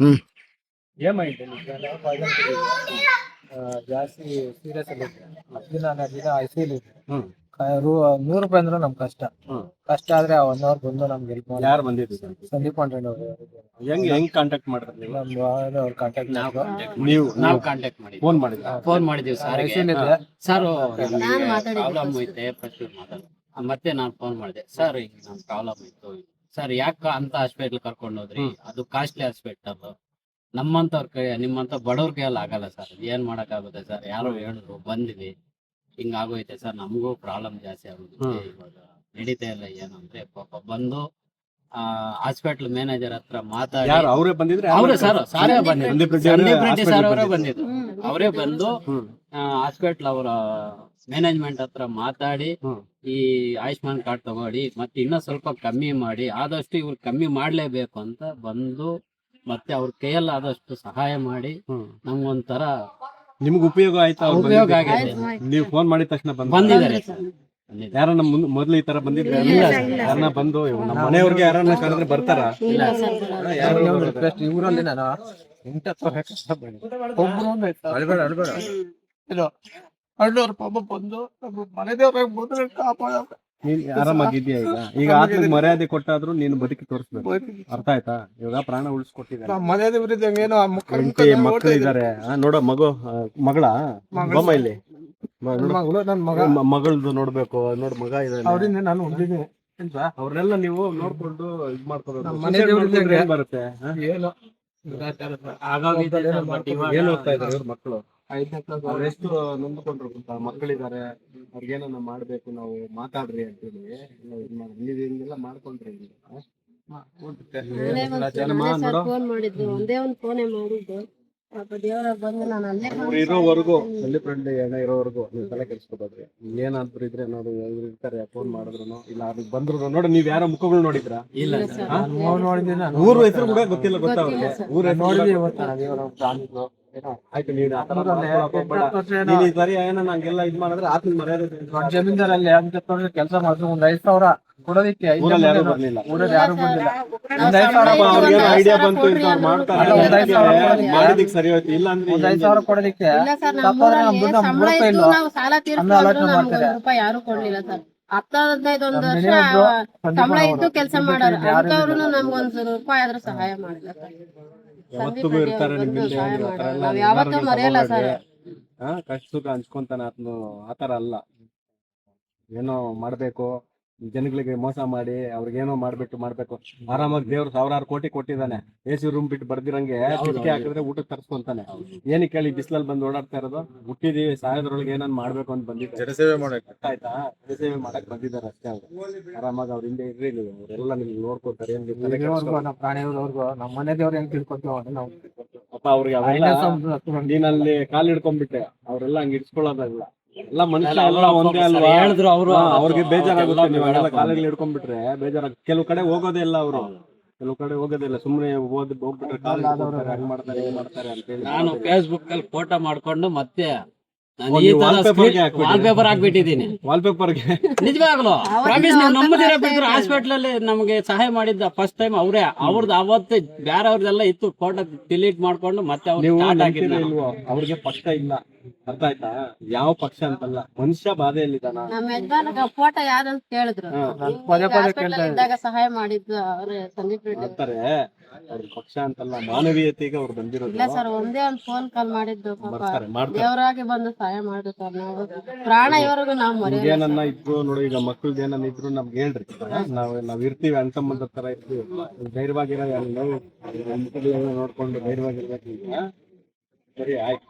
ಹ್ಮ್ ಏಮಾಯ್ತು ಜಾಸ್ತಿ ಸೀರಿಯಸ್ ಅಲ್ಲಿ ದಿನ 10 ದಿನ ICU ₹100 ಅಂದ್ರೆ ನಮ್ ಕಷ್ಟ ಆದ್ರೆ 1 ಅವರ್ ಬಂದು ನಮ್ಗೆ ಹೆಲ್ಪ್ ಮಾಡಿ. ಯಾರು ಬಂದಿದ್ದು ಸಂದೀಪ್ ಪಾಂಡ್ರೆ ಅವರು ಹೆಂಗ್ ಕಾಂಟ್ಯಾಕ್ಟ್ ಮಾಡಿದ್ರಿ ನೀವು? ಅವ್ರ ಕಾಂಟ್ಯಾಕ್ಟ್ ನಾವು ಕಾಂಟ್ಯಾಕ್ಟ್ ಮಾಡಿ ಫೋನ್ ಮಾಡಿದ್ವಿ ಸರ್ ಪ್ರಾಬ್ಲಮ್ ಐತೆ ಫಸ್ಟ್ ಮತ್ತೆ ನಾನು ಫೋನ್ ಮಾಡಿದೆ, ಸರ್ ಈಗ ನಮ್ ಪ್ರಾಬ್ಲಮ್ ಇತ್ತು ಸರ್, ಯಾಕ ಅಂತ ಹಾಸ್ಪಿಟ್ಲ್ ಕರ್ಕೊಂಡು ಹೋದ್ರಿ, ಅದು ಕಾಸ್ಟ್ಲಿ ಹಾಸ್ಪಿಟಲ್, ನಮ್ಮಂತವ್ರ ನಿಮ್ಮಂತ ಬಡವ್ರ ಕೈಯಲ್ಲಿ ಆಗಲ್ಲ ಸರ್, ಏನ್ ಮಾಡಕ್ ಆಗುತ್ತೆ ಸರ್, ಯಾರೋ ಹೇಳಿದ್ರು ಬಂದ್ವಿ, ಹಿಂಗ ಆಗೋಯ್ತೆ ಸರ್, ನಮಗೂ ಪ್ರಾಬ್ಲಮ್ ಜಾಸ್ತಿ ಆಗೋಗುತ್ತೆ, ಇವಾಗ ನಡೀತಾ ಇಲ್ಲ ಏನಂದ್ರೆ ಪಾಪ ಬಂದು ಹಾಸ್ಪಿಟಲ್ ಮ್ಯಾನೇಜರ್ ಹತ್ರ ಮಾತಾಡಿ, ಅವರೇ ಬಂದಿದ್ರೆ ಅವರೇ ಸರ್ ಸಾರೇ ಬಂದಿದ್ರು, ಸಂದೀಪ್ ರೆಡ್ಡಿ ಸರ್ ಅವರೇ ಬಂದಿದ್ರು, ಅವರೇ ಬಂದು ಹಾಸ್ಪಿಟ್ಲ್ ಅವರ ಮ್ಯಾನೇಜ್ಮೆಂಟ್ ಹತ್ರ ಮಾತಾಡಿ ಈ ಆಯುಷ್ಮಾನ್ ಕಾರ್ಡ್ ತಗೊಳ್ಳಿ ಮತ್ತೆ ಇನ್ನೂ ಸ್ವಲ್ಪ ಕಮ್ಮಿ ಮಾಡಿ, ಆದಷ್ಟು ಇವ್ರು ಕಮ್ಮಿ ಮಾಡ್ಲೇಬೇಕು ಅಂತ ಬಂದು ಮತ್ತೆ ಅವ್ರ ಕೈಯಲ್ಲಿ ಆದಷ್ಟು ಸಹಾಯ ಮಾಡಿ ನಮ್ಗೊಂಥರ ನಿಮ್ಗೆ ಉಪಯೋಗ ಆಯ್ತಾ? ಉಪಯೋಗ ಆಗಿದೆ. ನೀವು ಫೋನ್ ಮಾಡಿದ ತಕ್ಷಣ ಬಂದಿದ್ದಾರೆ. ಯಾರನ್ನ ಮೊದ್ಲು ಈ ತರ ಬಂದಿದ್ರೆ ಯಾರನ್ನ ಬಂದು ನಮ್ಮ ಮನೆಯವ್ರಿಗೆ ಯಾರನ್ನ ಕರೆದ್ರೆ ಬರ್ತಾರ? ಇವರಲ್ಲಿ ನಾನು ಅಣ್ಣವ್ರ ಪಾಪ ಬಂದು ನಮ್ಮ ಮನೆ ದೇವ್ರಾಗ ಬಂದ್ರೆ ಕಾಪಾಡ. ನೀನ್ ಆರಾಮಾಗಿದ್ಯಾ? ಈಗ ಆತ್ಮ ಮರ್ಯಾದೆ ಕೊಟ್ಟಾದ್ರು ನೀನು ಬದುಕಿ ತೋರಿಸ್ಬೇಕು, ಅರ್ಥ ಆಯ್ತಾ? ಇವಾಗ ಪ್ರಾಣ ಉಳಿಸ್ಕೊಟ್ಟಿದ್ದಾರೆ, ಮನೆ ದೇವ್ರಿದ್ದಂಗೇನೋ ಮಕ್ಕಳು ಇದಾರೆ. ನೋಡೋ ಮಗಳ ಬೊಮ್ಮ ಇಲ್ಲಿ ನನ್ ಮಗ ಮಗಳದು ನೋಡ್ಬೇಕು, ನೋಡ್ ಮಗ ಇದೆ, ಅವ್ರಿಂದ ನಾನು ಹೊಂದಿದ್ದೀನಿ. ಅವ್ರನ್ನೆಲ್ಲ ನೀವು ನೋಡ್ಕೊಂಡು ಇದ್ ಮಾಡ್ಕೋಬೇಕು. ಮನೆ ದೇವ್ರಿದ್ದಂಗೆ ಏನ್ ಬರುತ್ತೆ? ಏನೋ ಏನ್ ಓದ್ತಾ ಇದಾರೆ ಇವ್ರ ಮಕ್ಕಳು? 5ನೇ ಕ್ಲಾಸ್. ಎಷ್ಟು ನೊಂದ್ಕೊಂಡ್ರು ಗೊತ್ತಾ? ಮಕ್ಕಳಿದ್ದಾರೆ, ಅವ್ರಿಗೇನ ಮಾಡ್ಬೇಕು, ನಾವು ಮಾತಾಡ್ರಿ ಅಂತೇಳಿ ನೀವು ಹಿಂಗೆಲ್ಲ ಮಾಡ್ಕೊಂಡ್ರಿ. ಫೋನ್ ಮಾಡಿದ್ದು, ಒಂದೇ ಒಂದು ಫೋನೇ ಮಾಡಿದ್ದು. ಇರೋವರೆಗೂ ಅಲ್ಲಿ ಫ್ರೆಂಡ್ ಇರೋವರೆಗೂ ನೀವು ತಲೆ ಕೆಡಿಸ್ಕೋಬೇಡ್ರಿ. ಏನಾದ್ರು ಇದ್ರೆ ನೋಡಿ ಇರ್ತಾರೆ, ಫೋನ್ ಮಾಡಿದ್ರು ಇಲ್ಲ ಅದಕ್ಕೆ ಬಂದ್ರು ನೋಡಿ. ನೀವ್ ಯಾರೋ ಮುಖಗಳು ನೋಡಿದ್ರಾ? ಊರು ಹೆಸರು ಕೂಡ ಗೊತ್ತಿಲ್ಲ, ಗೊತ್ತಾ ಅವ್ರಿಗೆ? ಊರ ನೋಡಿದ್ವಿ. ಆಯ್ತು, ನೀನ್ ಈ ಸರಿ ಏನೋ ನಂಗೆಲ್ಲ ಇದ್ ಮಾಡಿದ್ರೆ ಆತ್ಮ ಮರ್ಯಾದೆ. ಜಮೀನ್ದಾರಲ್ಲಿ ಕೆಲಸ ಮಾಡಿದ್ರು 5,000 ಕೊಡೋದಿಕ್ಕೆ ಊರಲ್ಲಿ ಯಾರು ಬರ್ಲಿಲ್ಲ, ಊರಲ್ಲಿ ಯಾರು ಬಂದಿಲ್ಲ. ಅವ್ರಿಗೇನೋ ಐಡಿಯಾ ಬಂತು ಇಂಥವ್ರು ಮಾಡ್ತಾರೆ ಮಾಡಿದಕ್ಕೆ ಸರಿ ಹೋಯ್ತು. ಇಲ್ಲ ಅಂದ್ರೆ 5,000 ಕೊಡೋದಿಕ್ಕೆ ಯಾರು ಕೊಡ್ಲಿಲ್ಲ ಸರ್. 10-15 ವರ್ಷ ಸಂಬಳ ಇದ್ದು ಕೆಲಸ ಮಾಡೋರು, ಅಂತವ್ರು ನಮ್ಗೊಂದು ರೂಪಾಯಿ ಆದ್ರೂ ಸಹಾಯ ಮಾಡಿಲ್ಲ ಸರ್. ಯಾವತ್ತಿಗೂ ಇರ್ತಾರೆ ನಾವ್ ಯಾವತ್ತೂ ಮರೆಯಲ್ಲ ಸರ್. ಕಷ್ಟ ಸುಖ ಹಂಚ್ಕೊಂತಾನೆ ಆತ್ನು. ಆತರ ಅಲ್ಲ, ಏನೋ ಮಾಡ್ಬೇಕು, ಜನಗಳಿಗೆ ಮೋಸ ಮಾಡಿ ಅವ್ರಿಗೇನೋ ಮಾಡ್ಬೇಕು. ಆರಾಮಾಗಿ ದೇವ್ರು 1000 ಕೋಟಿ ಕೊಟ್ಟಿದ್ದಾನೆ, AC ರೂಮ್ ಬಿಟ್ಟು ಬರ್ದಿರಂಗೆ ಬಿಸ್ಕೆ ಹಾಕಿದ್ರೆ ಊಟಕ್ಕೆ ತರ್ಸ್ಕೊಂತಾನೆ. ಏನಕ್ಕೆ ಹೇಳಿ ಬಿಸಿಲಲ್ಲಿ ಬಂದು ಓಡಾಡ್ತಾ ಇರೋದು? ಹುಟ್ಟಿದೀವಿ, ಸಾಯೋದ್ರೊಳಗೆ ಏನನ್ ಮಾಡ್ಬೇಕು ಅಂತ ಬಂದಿದ್ದಾರೆ, ಜನಸೇವೆ ಮಾಡಕ್. ಆಯ್ತಾ? ಜನಸೇವೆ ಮಾಡಕ್ ಬಂದಿದ್ದಾರೆ ಅಷ್ಟೇ. ಅವ್ರು ಆರಾಮಾಗಿ ಅವ್ರ ಹಿಂದೆ ಇರ್ರಿ, ನೀವು ಅವರೆಲ್ಲ ನಿಮ್ಗೆ ನೋಡ್ಕೊತಾರೆ. ಪ್ರಾಣಿಯವ್ರವ್ರಿಗೂ ನಮ್ಮ ಮನೆ ದೇವ್ರು ಹೆಂಗ್ ತಿಳ್ಕೊತೀವ ನಾವು ಅಪ್ಪ ಅವ್ರಿಗೆ ನೀನಲ್ಲಿ ಕಾಲ್ ಹಿಡ್ಕೊಂಡ್ಬಿಟ್ಟೆ, ಅವ್ರೆಲ್ಲ ಹಂಗ ಇಡ್ಸ್ಕೊಳ್ಳೋದಲ್ಲ. ಎಲ್ಲ ಮನುಷ್ಯ ಎಲ್ಲ ಒಂದೇ ಅಲ್ವಾ? ಹೇಳಿದ್ರು ಅವರು, ಅವ್ರಿಗೆ ಬೇಜಾರಾಗುತ್ತೆ. ನೀವೆಲ್ಲ ಕಾಲಲ್ಲಿ ಹಿಡ್ಕೊಂಡ್ಬಿಟ್ರೆ ಬೇಜಾರಾಗ. ಕೆಲವು ಕಡೆ ಹೋಗೋದೇ ಇಲ್ಲ ಅವರು, ಕೆಲವು ಕಡೆ ಹೋಗೋದೇ ಇಲ್ಲ. ಸುಮ್ಮನೆ ಹೋಗ್ಬಿಟ್ರೆ ಕಾಲ್ ಹಂಗ್ ಮಾಡ್ತಾರೆ ಹಿಂಗ್ ಮಾಡ್ತಾರೆ ಅಂತ ಹೇಳಿ. ನಾನು ಫೇಸ್ಬುಕ್ ಅಲ್ಲಿ ಫೋಟೋ ಮಾಡ್ಕೊಂಡು ಮತ್ತೆ ವಾಲ್ಪೇಪರ್ ಹಾಕ್ಬಿಟ್ಟಿದ್ದೀನಿ. ವಾಲ್ಪೇಪರ್ಗೆ ನಿಜವಾಗ್ಲು ಪ್ರಾಮಿಸ್, ನೀವು ನಂಬದಿರ ಬಿದ್ರು ಹಾಸ್ಪಿಟಲ್ ಅಲ್ಲಿ ನಮ್ಗೆ ಸಹಾಯ ಮಾಡಿದ್ದ ಫಸ್ಟ್ ಟೈಮ್ ಅವ್ರೇ. ಅವ್ರದ್ದು ಅವತ್ತು ಬೇರೆಯವ್ರದೆಲ್ಲ ಇತ್ತು, ಫೋಟೋ ಡಿಲೀಟ್ ಮಾಡ್ಕೊಂಡು ಮತ್ತೆ ಅವ್ರಿಗೆ ಪಕ್ಷ ಇಲ್ಲ, ಅರ್ಥ ಆಯ್ತಾ? ಯಾವ ಪಕ್ಷ ಅಂತಲ್ಲ, ಮನುಷ್ಯ ಬಾಧೆಯಲ್ಲಿದ್ದಾನ. ನಮ್ಮ ಯಜಮಾನ ಫೋಟೋ ಯಾರಂತ ಕೇಳಿದ್ರು, ಇದ್ದಾಗ ಸಹಾಯ ಮಾಡಿದ್ದು ಅವ್ರೆ ಸಂದೀಪ್ ರೆಡ್ಡಿ ಅಂತಾರೆ. ಅವ್ರ ಪಕ್ಷ ಅಂತಲ್ಲ, ಮಾನವೀಯತೆಗೆ ಅವ್ರು ಬಂದಿರೋದು. ಇಲ್ಲ ಸರ್, ಒಂದೇ ಒಂದು ಫೋನ್ ಕಾಲ್ ಮಾಡಿದ್ದು ಪಾಪ ದೇವರಾಗಿ ಬಂದು ಸಹಾಯ ಮಾಡಿದ್ರು ಸರ್. ನಾವು ಪ್ರಾಣ ಇವರೆಗೂ ನಾವು ಮರೆಯಲ್ಲ. ಏನನ್ನ ಇದ್ರು ನೋಡಿ, ಈಗ ಮಕ್ಕಳದ್ದು ಏನನ್ನ ಇದ್ರು ನಮ್ಗೆ ಹೇಳ್ರಿ, ನಾವ್ ಇರ್ತೀವಿ, ಅಣ್ಣ ತಮ್ಮಂದ್ರ ತರ ಇರ್ತೀವಿ. ಧೈರ್ಯವಾಗಿರೋ ನೋಡ್ಕೊಂಡು ಧೈರ್ಯವಾಗಿರ್ಬೇಕು. ಸರಿ, ಆಯ್ತು.